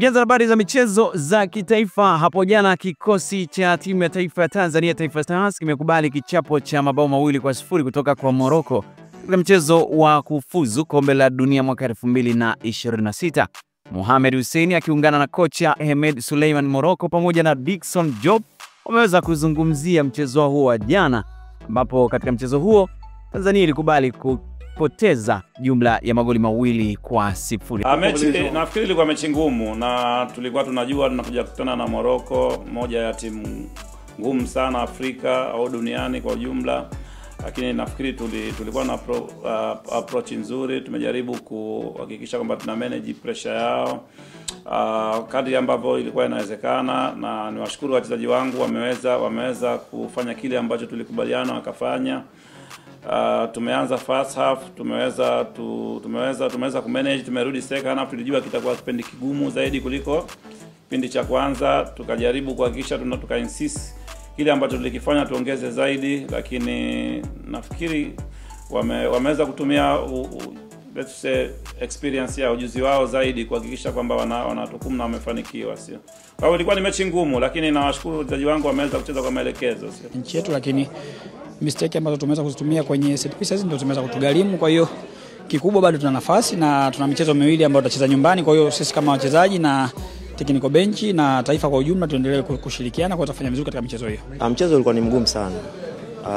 Tukianza habari za michezo za kitaifa, hapo jana kikosi cha timu ya taifa ya Tanzania Taifa Stars kimekubali kichapo cha mabao 2-0 kutoka kwa Morocco katika mchezo wa kufuzu kombe la dunia mwaka 2026. Mohamed Hussein akiungana na kocha Ahmed Suleiman Morocco pamoja na Dickson Job wameweza kuzungumzia mchezo huo wa jana, ambapo katika mchezo huo Tanzania ilikubali kupoteza jumla ya magoli 2-0. Mechi nafikiri ilikuwa mechi ngumu na tulikuwa tunajua tunakuja kukutana na Morocco, moja ya timu ngumu sana Afrika au duniani kwa ujumla. Lakini nafikiri tulikuwa na approach nzuri, tumejaribu kuhakikisha kwamba tuna manage pressure yao kadri ambavyo ilikuwa inawezekana, na niwashukuru wachezaji wangu wameweza kufanya kile ambacho tulikubaliana wakafanya. Tumeanza first half, tumeweza kumanage, tumerudi second half, tulijua kitakuwa kipindi kigumu zaidi kuliko kipindi cha kwanza, tukajaribu kuhakikisha insist kile ambacho tulikifanya tuongeze zaidi, lakini nafikiri wameweza kutumia let's say experience ya ujuzi wao zaidi kuhakikisha kwamba wanatukumu na wamefanikiwa, sio. Kwa hiyo ilikuwa ni mechi ngumu, lakini nawashukuru wachezaji wangu wameweza kucheza kwa maelekezo, sio. Nchi yetu, lakini mistake ambazo tumeweza kuzitumia kwenye set pieces ndio tumeweza kutugharimu. Kwa hiyo kikubwa bado tuna nafasi na tuna michezo miwili ambayo tutacheza nyumbani. Kwa hiyo sisi kama wachezaji na technical bench na taifa kwa ujumla tuendelee kushirikiana kwa kufanya vizuri katika michezo hiyo. Mchezo ulikuwa ni mgumu sana,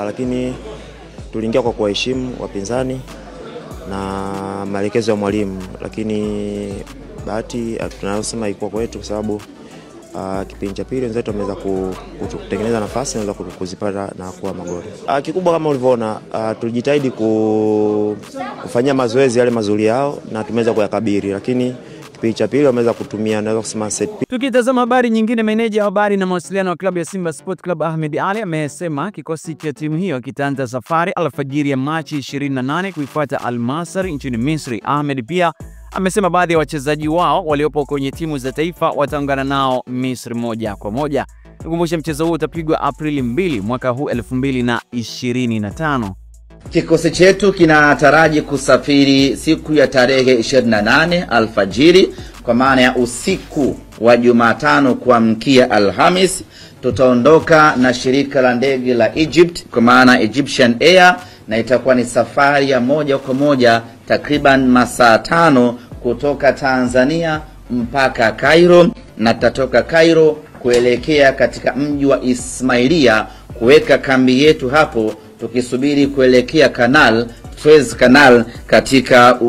lakini tuliingia kwa kuheshimu wapinzani na maelekezo ya mwalimu, lakini bahati tunasema ilikuwa kwetu kwa sababu kipindi cha pili wenzetu wameweza kutengeneza nafasi na kuzipata na kuwa magoli. Kikubwa kama ulivyoona, tulijitahidi kufanyia mazoezi yale mazuri yao na tumeweza kuyakabiri, lakini kipindi cha pili wameweza kutumia, naweza kusema set piece. Tukitazama habari nyingine, meneja wa habari na mawasiliano wa klabu ya Simba Sport Club Ahmed Ali amesema kikosi cha timu hiyo kitaanza safari alfajiri ya Machi 28 kuifuata Al Masry nchini Misri. Ahmed pia amesema baadhi ya wachezaji wao waliopo kwenye timu za taifa wataungana nao Misri moja kwa moja. Tukumbushe mchezo huu utapigwa Aprili 2 mwaka huu 2025. Kikosi chetu kinataraji kusafiri siku ya tarehe 28 alfajiri, kwa maana ya usiku wa Jumatano kuamkia Alhamis. Tutaondoka na shirika la ndege la Egypt kwa maana Egyptian Air, na itakuwa ni safari ya moja kwa moja takriban masaa 5 kutoka Tanzania mpaka Cairo, na tutatoka Cairo kuelekea katika mji wa Ismailia kuweka kambi yetu hapo, tukisubiri kuelekea Suez Canal katika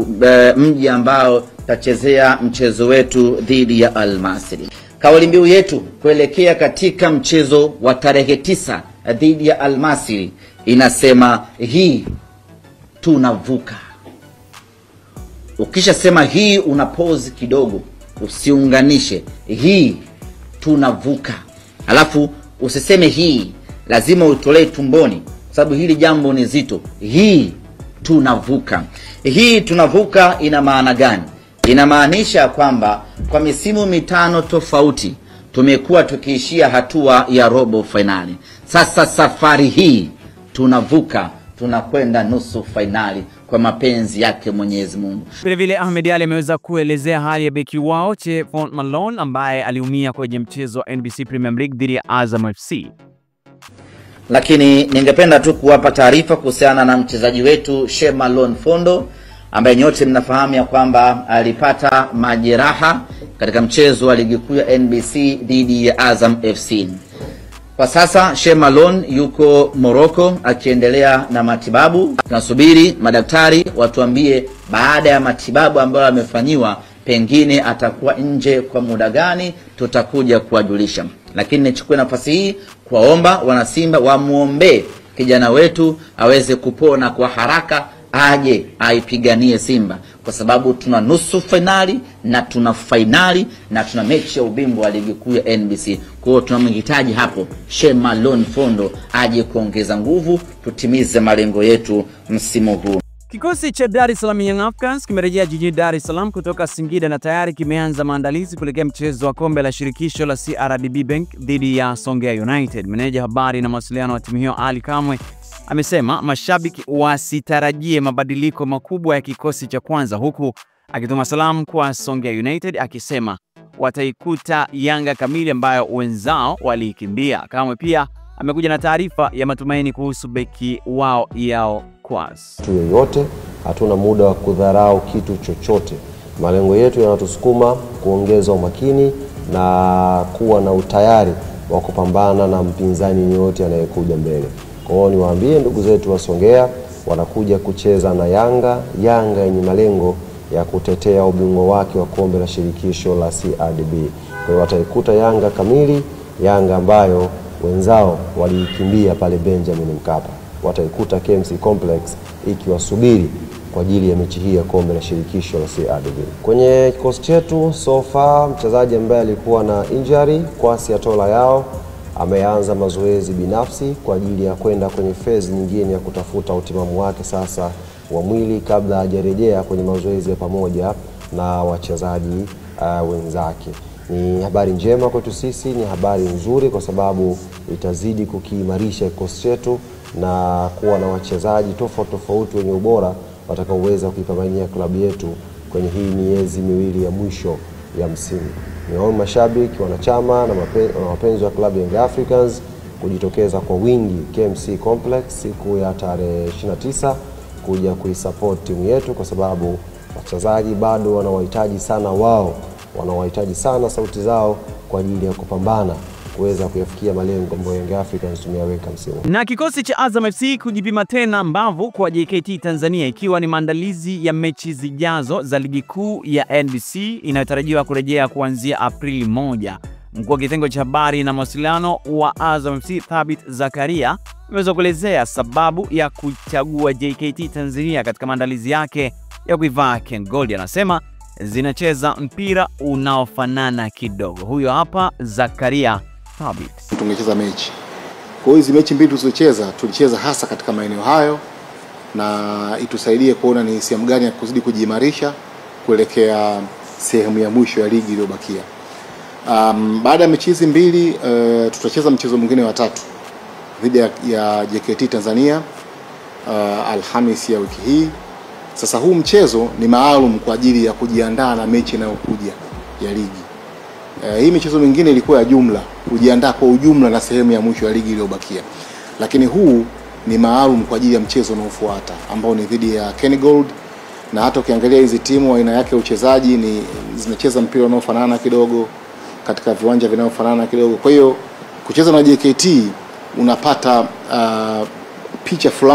mji ambao tutachezea mchezo wetu dhidi ya Al Masry. Kauli mbiu yetu kuelekea katika mchezo wa tarehe 9 dhidi ya Al Masry inasema hii tunavuka. Ukisha sema hii una pause kidogo, usiunganishe hii tunavuka. Alafu usiseme hii, lazima utolee tumboni sababu hili jambo ni zito. Hii tunavuka. Hii tunavuka ina maana gani? Inamaanisha kwamba kwa misimu 5 tofauti tumekuwa tukiishia hatua ya robo finali. Sasa safari hii tunavuka, tunakwenda nusu finali kwa mapenzi yake Mwenyezi Mungu. Vile Ahmed Ali ameweza kuelezea hali ya beki wao Chefon Malone ambaye aliumia kwenye mchezo wa NBC Premier League dhidi ya Azam FC. Lakini ningependa tu kuwapa taarifa kuhusiana na mchezaji wetu Shemalon Fondo, ambaye nyote mnafahamu ya kwamba alipata majeraha katika mchezo wa ligi kuu ya NBC dhidi ya Azam FC. Kwa sasa Shemalon yuko Morocco akiendelea na matibabu. Tunasubiri madaktari watuambie baada ya matibabu ambayo amefanyiwa pengine atakuwa nje kwa muda gani, tutakuja kuwajulisha. Lakini nichukue nafasi hii kuwaomba wanasimba wamuombe kijana wetu aweze kupona kwa haraka, aje aipiganie Simba, kwa sababu tuna nusu finali na tuna finali na tuna mechi ya ubingwa wa ligi kuu ya NBC. Kwa hiyo tunamhitaji hapo Shemalon Fondo aje kuongeza nguvu, tutimize malengo yetu msimu huu. Kikosi cha Dar es Salaam Young Africans kimerejea jijini Dar es Salaam kutoka Singida na tayari kimeanza maandalizi kuelekea mchezo wa kombe la shirikisho la CRDB Bank dhidi ya Songea United. Meneja habari na mawasiliano wa timu hiyo Ali Kamwe amesema mashabiki wasitarajie mabadiliko makubwa ya kikosi cha kwanza, huku akituma salamu kwa Songea United akisema wataikuta Yanga kamili ambayo wenzao waliikimbia. Kamwe pia amekuja na taarifa ya matumaini kuhusu beki wao Yao Kwas. Tu yoyote, hatuna muda wa kudharau kitu chochote. Malengo yetu yanatusukuma kuongeza umakini na kuwa na utayari wa kupambana na mpinzani yote anayekuja mbele. Kwa hiyo niwaambie ndugu zetu wa Songea, wanakuja kucheza na Yanga yenye malengo ya kutetea ubingwa wake wa kombe la shirikisho la CRDB. Kwa hiyo wataikuta Yanga kamili, Yanga ambayo wenzao walikimbia pale Benjamin Mkapa. Wataikuta KMC Complex ikiwasubiri kwa ajili ya mechi hii ya kombe la shirikisho la CRDB. Kwenye kikosi chetu so far, mchezaji ambaye alikuwa na injury Kwasi Atola Yao ameanza mazoezi binafsi kwa ajili ya kwenda kwenye phase nyingine ya kutafuta utimamu wake sasa wa mwili kabla hajarejea kwenye mazoezi ya pamoja na wachezaji wenzake. Ni habari njema kwetu sisi, ni habari nzuri kwa sababu itazidi kukiimarisha kikosi chetu na kuwa na wachezaji tofauti wenye ubora watakaoweza kuipambania klabu yetu kwenye hii miezi miwili ya mwisho ya msimu. Niwaombe mashabiki, wanachama na wapenzi wa klabu Young Africans kujitokeza kwa wingi KMC Complex siku ya tarehe 29 kuja kuisupport timu yetu, kwa sababu wachezaji bado wanawahitaji sana wao, wanawahitaji sana sauti zao kwa ajili ya kupambana kuweza kuyafikia malengo ambayo Young Africans tumeyaweka msimu. Na kikosi cha Azam FC kujipima tena mbavu kwa JKT Tanzania, ikiwa ni maandalizi ya mechi zijazo za ligi kuu ya NBC inayotarajiwa kurejea kuanzia Aprili 1. Mkuu wa kitengo cha habari na mawasiliano wa Azam FC Thabit Zakaria ameweza kuelezea sababu ya kuchagua JKT Tanzania katika maandalizi yake ya kuivaa Ken Gold. Anasema zinacheza mpira unaofanana kidogo. Huyo hapa Zakaria Thabit. Tungecheza mechi. Kwa hiyo hizi mechi mbili tulicheza hasa katika maeneo hayo, na itusaidie kuona ni sehemu gani ya kuzidi kujiimarisha kuelekea sehemu ya mwisho ya ligi iliyobakia. Baada ya mechi hizi mbili tutacheza mchezo mwingine wa tatu dhidi ya JKT Tanzania Alhamisi ya wiki hii. Sasa huu mchezo ni maalum kwa ajili ya kujiandaa na mechi inayokuja ya ligi. Hii michezo mingine ilikuwa ya jumla, kujiandaa kwa ujumla na sehemu ya mwisho ya ligi iliyobakia. Lakini huu ni maalum kwa ajili ya mchezo unaofuata ambao ni dhidi ya Ken Gold, na hata ukiangalia hizi timu aina yake ya uchezaji ni zinacheza mpira unaofanana kidogo katika viwanja vinavyofanana kidogo. Kwa hiyo kucheza na JKT unapata picha fulani